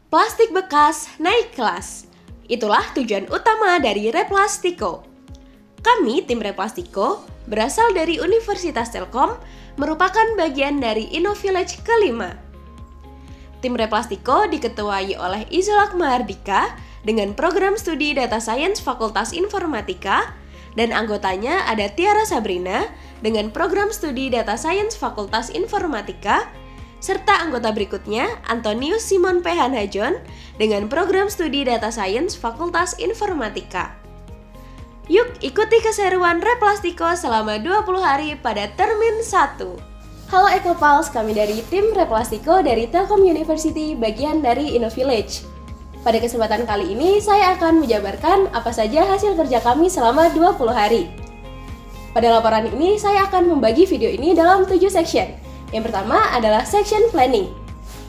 Plastik bekas naik kelas. Itulah tujuan utama dari Replastiko. Kami, tim Replastiko, berasal dari Universitas Telkom, merupakan bagian dari InnoVillage kelima. Tim Replastiko diketuai oleh Izulak Mahardika dengan program studi Data Science Fakultas Informatika, dan anggotanya ada Tiara Sabrina dengan program studi Data Science Fakultas Informatika, serta anggota berikutnya Antonius Simon P. Hanhajon dengan program studi Data Science Fakultas Informatika. Yuk ikuti keseruan Replastiko selama 20 hari pada termin 1. Halo Ekopals, kami dari tim Replastiko dari Telkom University bagian dari InnoVillage. Pada kesempatan kali ini saya akan menjabarkan apa saja hasil kerja kami selama 20 hari. Pada laporan ini saya akan membagi video ini dalam 7 section. Yang pertama adalah section planning.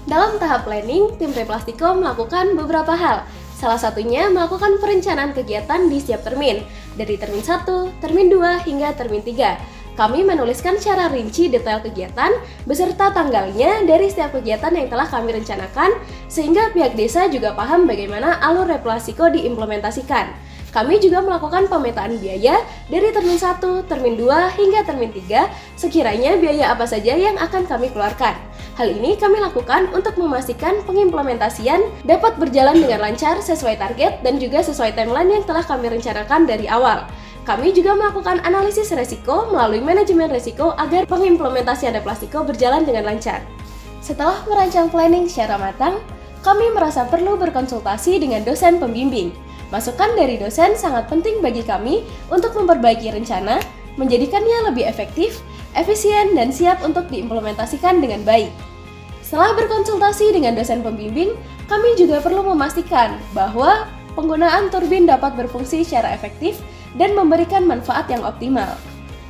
Dalam tahap planning, tim Replastiko melakukan beberapa hal. Salah satunya melakukan perencanaan kegiatan di setiap termin, dari termin 1, termin 2, hingga termin 3. Kami menuliskan secara rinci detail kegiatan beserta tanggalnya dari setiap kegiatan yang telah kami rencanakan, sehingga pihak desa juga paham bagaimana alur Replastiko diimplementasikan. Kami juga melakukan pemetaan biaya dari termin 1, termin 2, hingga termin 3, sekiranya biaya apa saja yang akan kami keluarkan. Hal ini kami lakukan untuk memastikan pengimplementasian dapat berjalan dengan lancar sesuai target dan juga sesuai timeline yang telah kami rencanakan dari awal. Kami juga melakukan analisis resiko melalui manajemen resiko agar pengimplementasian Replastiko berjalan dengan lancar. Setelah merancang planning secara matang, kami merasa perlu berkonsultasi dengan dosen pembimbing. Masukan dari dosen sangat penting bagi kami untuk memperbaiki rencana, menjadikannya lebih efektif, efisien, dan siap untuk diimplementasikan dengan baik. Setelah berkonsultasi dengan dosen pembimbing, kami juga perlu memastikan bahwa penggunaan turbin dapat berfungsi secara efektif dan memberikan manfaat yang optimal.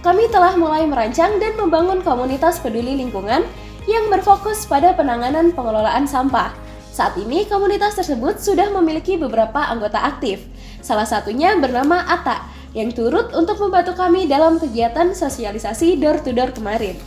Kami telah mulai merancang dan membangun komunitas peduli lingkungan yang berfokus pada penanganan pengelolaan sampah. Saat ini, komunitas tersebut sudah memiliki beberapa anggota aktif. Salah satunya bernama Ata, yang turut untuk membantu kami dalam kegiatan sosialisasi door-to-door kemarin.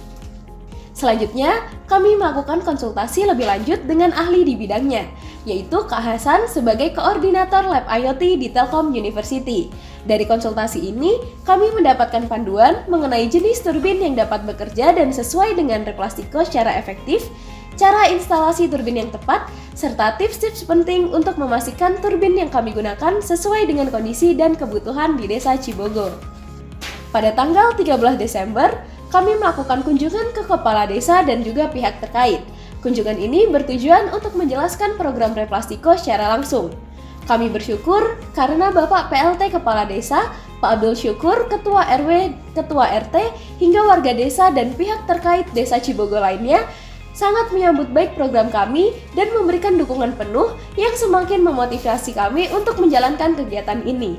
Selanjutnya, kami melakukan konsultasi lebih lanjut dengan ahli di bidangnya, yaitu Kak Hasan sebagai koordinator Lab IoT di Telkom University. Dari konsultasi ini, kami mendapatkan panduan mengenai jenis turbin yang dapat bekerja dan sesuai dengan Replastiko secara efektif, cara instalasi turbin yang tepat, serta tips-tips penting untuk memastikan turbin yang kami gunakan sesuai dengan kondisi dan kebutuhan di Desa Cibogo. Pada tanggal 13 Desember, kami melakukan kunjungan ke kepala desa dan juga pihak terkait. Kunjungan ini bertujuan untuk menjelaskan program Replastiko secara langsung. Kami bersyukur karena Bapak PLT Kepala Desa, Pak Abdul Syukur, Ketua RW, Ketua RT, hingga warga desa dan pihak terkait Desa Cibogo lainnya sangat menyambut baik program kami dan memberikan dukungan penuh yang semakin memotivasi kami untuk menjalankan kegiatan ini.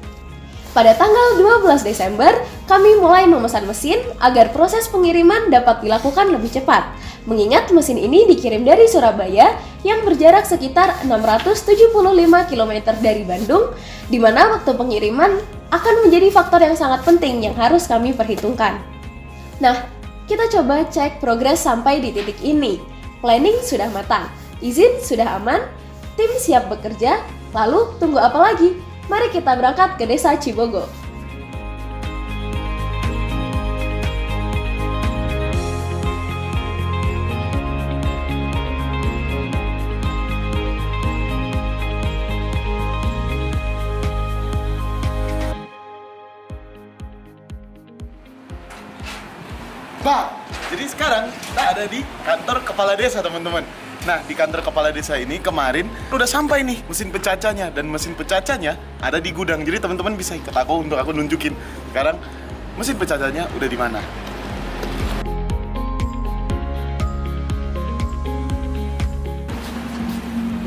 Pada tanggal 12 Desember, kami mulai memesan mesin agar proses pengiriman dapat dilakukan lebih cepat. Mengingat mesin ini dikirim dari Surabaya yang berjarak sekitar 675 km dari Bandung, di mana waktu pengiriman akan menjadi faktor yang sangat penting yang harus kami perhitungkan. Nah, kita coba cek progres sampai di titik ini. Planning sudah matang, izin sudah aman, tim siap bekerja, lalu tunggu apa lagi? Mari kita berangkat ke Desa Cibogo. Nah, jadi sekarang kita ada di kantor kepala desa, teman-teman. Nah, di kantor kepala desa ini kemarin udah sampai nih mesin pencacahnya, dan mesin pencacahnya ada di gudang. Jadi teman-teman bisa ikut aku untuk aku nunjukin sekarang mesin pencacahnya udah di mana.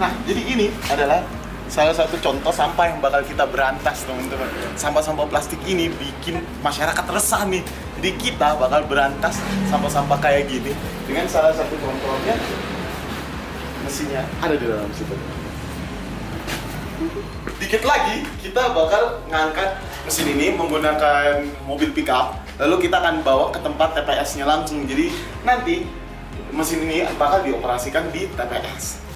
Nah, jadi ini adalah salah satu contoh sampah yang bakal kita berantas, teman-teman. Sampah-sampah plastik ini bikin masyarakat resah nih. Jadi kita bakal berantas sampah-sampah kayak gini dengan salah satu contohnya mesinnya ada di dalam situ. Dikit lagi kita bakal ngangkat mesin ini menggunakan mobil pickup, lalu kita akan bawa ke tempat TPS-nya langsung. Jadi nanti mesin ini bakal dioperasikan di TPS.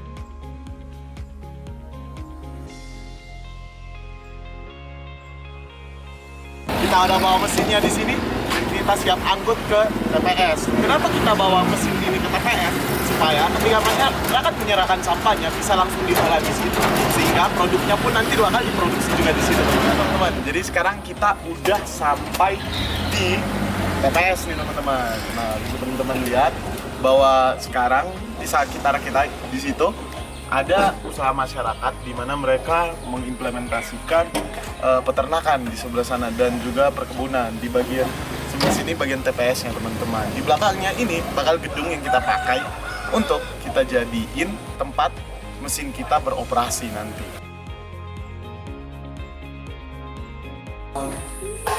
kita udah bawa mesinnya di sini, kita siap angkut ke TPS. Kenapa kita bawa mesin ini ke TPS? Supaya ketika masyarakat menyerahkan sampahnya bisa langsung diolah di situ, sehingga produknya pun nanti bakal diproduksi juga di situ, teman-teman. Jadi sekarang kita udah sampai di TPS nih, teman-teman. Nah, teman-teman lihat bahwa sekarang di saat kita di situ ada usaha masyarakat di mana mereka mengimplementasikan peternakan di sebelah sana dan juga perkebunan di bagian sebelah sini, bagian TPS-nya, teman-teman. Di belakangnya ini bakal gedung yang kita pakai untuk kita jadiin tempat mesin kita beroperasi nanti.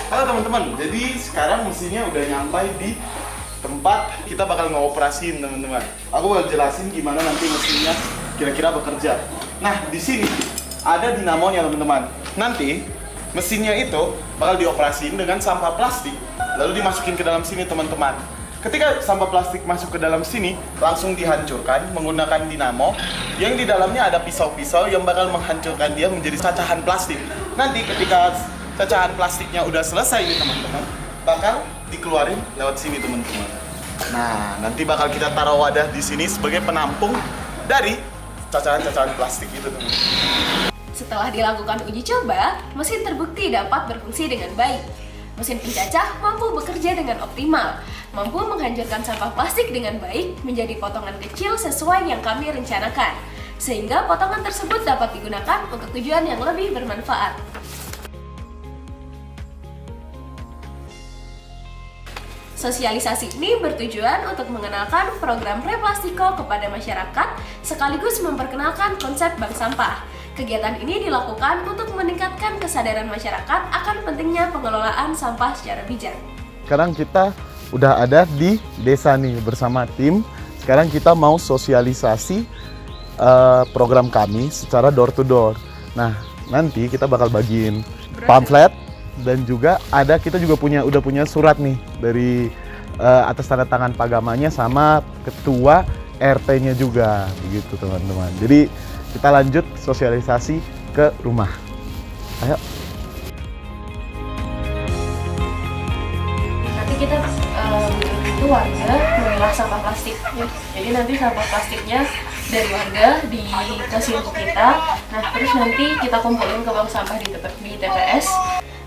Halo teman-teman, jadi sekarang mesinnya udah nyampai di tempat kita bakal ngoperasiin, teman-teman. Aku bakal jelasin gimana nanti mesinnya kira-kira bekerja. Nah, di sini ada dinamonya, teman-teman. Nanti mesinnya itu bakal dioperasiin dengan sampah plastik, lalu dimasukin ke dalam sini, teman-teman. Ketika sampah plastik masuk ke dalam sini, langsung dihancurkan menggunakan dinamo yang di dalamnya ada pisau-pisau yang bakal menghancurkan dia menjadi cacahan plastik. Nanti ketika cacahan plastiknya udah selesai nih, teman-teman, bakal dikeluarin lewat sini, teman-teman. Nah, nanti bakal kita taruh wadah di sini sebagai penampung dari cacahan-cacahan plastik itu, teman-teman. Setelah dilakukan uji coba, mesin terbukti dapat berfungsi dengan baik. Mesin pencacah mampu bekerja dengan optimal, mampu menghancurkan sampah plastik dengan baik menjadi potongan kecil sesuai yang kami rencanakan, sehingga potongan tersebut dapat digunakan untuk tujuan yang lebih bermanfaat. Sosialisasi ini bertujuan untuk mengenalkan program Replastiko kepada masyarakat sekaligus memperkenalkan konsep bank sampah. Kegiatan ini dilakukan untuk meningkatkan kesadaran masyarakat akan pentingnya pengelolaan sampah secara bijak. Sekarang kita udah ada di desa nih bersama tim. Sekarang kita mau sosialisasi program kami secara door to door. Nah, nanti kita bakal bagiin pamflet. Dan juga kita juga udah punya surat nih dari atas tanda tangan pagamanya sama ketua RT-nya juga, begitu teman-teman. Jadi kita lanjut sosialisasi ke rumah. Ayo. Nanti kita itu warga memilah sampah plastik. Jadi nanti sampah plastiknya dari warga dikasih untuk kita. Nah, terus nanti kita kumpulin ke bank sampah di TPS.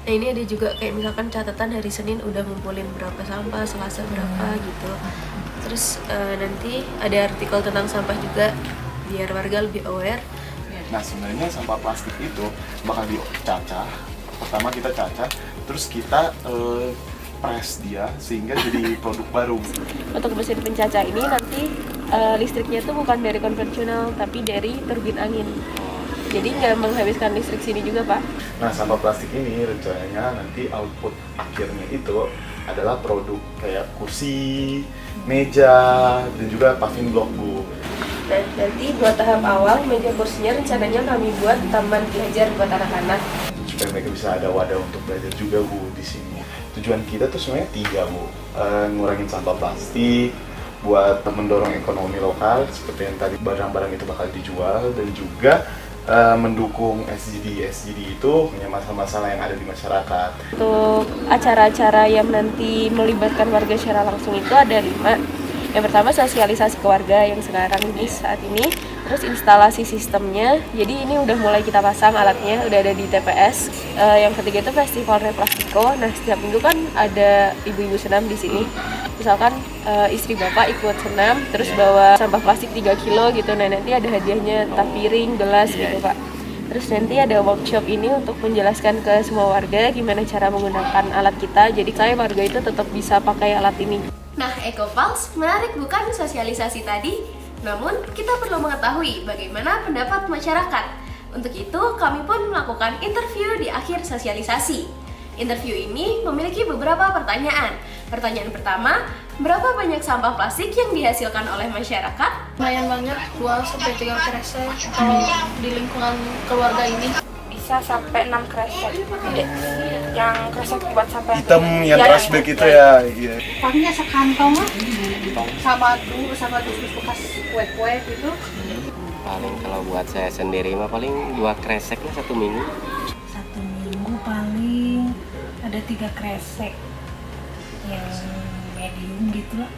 Nah, ini ada juga kayak misalkan catatan hari Senin udah ngumpulin berapa sampah, Selasa berapa gitu. Terus nanti ada artikel tentang sampah juga biar warga lebih aware. Nah, sebenarnya sampah plastik itu bakal dicacah. Pertama kita cacah, terus kita press dia sehingga jadi produk baru. Untuk mesin pencacah ini nanti listriknya tuh bukan dari konvensional tapi dari turbin angin. Jadi nggak menghabiskan listrik sini juga, Pak. Nah, sampah plastik ini rencananya nanti output akhirnya itu adalah produk kayak kursi, meja, dan juga paving block, Bu. Nah, nanti buat tahap awal, meja kursinya rencananya kami buat taman belajar buat anak-anak. Supaya mereka bisa ada wadah untuk belajar juga, Bu, di sini. Tujuan kita tuh sebenarnya 3, Bu. Ngurangin sampah plastik, buat mendorong ekonomi lokal, seperti yang tadi barang-barang itu bakal dijual, dan juga mendukung SDG itu punya masalah-masalah yang ada di masyarakat. Untuk acara-acara yang nanti melibatkan warga secara langsung itu ada 5. Yang pertama sosialisasi ke warga yang sekarang ini saat ini, terus instalasi sistemnya. Jadi ini udah mulai kita pasang alatnya, udah ada di TPS. Yang ketiga itu festival Replastiko. Nah, setiap minggu kan ada ibu-ibu senam di sini. Misalkan istri bapak ikut senam, terus bawa sampah plastik 3 kilo gitu. Nah, nanti ada hadiahnya entah piring, gelas gitu, Pak. Terus nanti ada workshop ini untuk menjelaskan ke semua warga gimana cara menggunakan alat kita. Jadi saya warga itu tetap bisa pakai alat ini. Nah, EcoPulse menarik bukan sosialisasi tadi, namun kita perlu mengetahui bagaimana pendapat masyarakat. Untuk itu, kami pun melakukan interview di akhir sosialisasi. Interview ini memiliki beberapa pertanyaan. Pertanyaan pertama, berapa banyak sampah plastik yang dihasilkan oleh masyarakat? Lumayan banyak, 2-3 kresek kalau di lingkungan keluarga ini. Bisa sampai 6 kresek. Yang kresek buat sampah Hitam yang trash bag itu ya. Iya. Palingnya sekantong sama dus bekas kue-kue gitu. Paling kalau buat saya sendiri mah paling 2 kresek lah 1 minggu. 1 minggu paling ada 3 kresek yang medium gitu lah.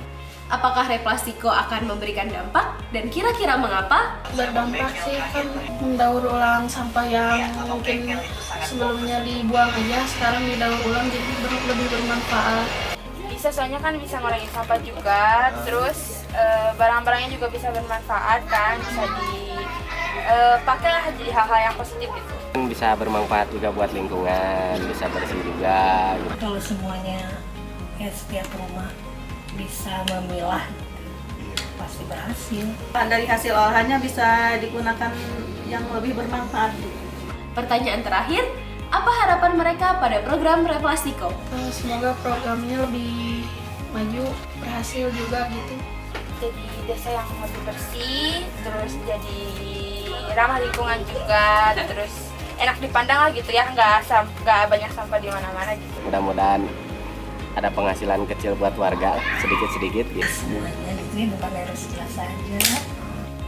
Apakah Replastiko akan memberikan dampak dan kira-kira mengapa? Berdampak sih, kan mendaur ulang sampah yang mungkin sebelumnya dibuang aja, sekarang didaur ulang jadi lebih bermanfaat. Bisa, soalnya kan bisa ngurangin sampah juga, terus barang-barangnya juga bisa bermanfaat kan, bisa dipakai lah jadi hal-hal yang positif gitu. Bisa bermanfaat juga buat lingkungan, bisa bersih juga gitu. Kalau semuanya ya setiap rumah bisa memilah pasti berhasil. Dari hasil olahannya bisa digunakan yang lebih bermanfaat. Pertanyaan terakhir, apa harapan mereka pada program Replastiko? Semoga programnya lebih maju, berhasil juga gitu. Jadi desa yang lebih bersih, terus jadi ramah lingkungan juga, terus enak dipandang lah gitu ya, nggak banyak sampah di mana-mana gitu. Mudah-mudahan ada penghasilan kecil buat warga sedikit-sedikit gitu. Semuanya gitu ya, bukan harus jelas aja.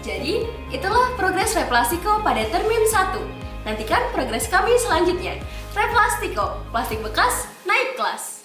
Jadi, itulah progres Replastiko pada termin 1. Nantikan progres kami selanjutnya. Replastiko, plastik bekas naik kelas.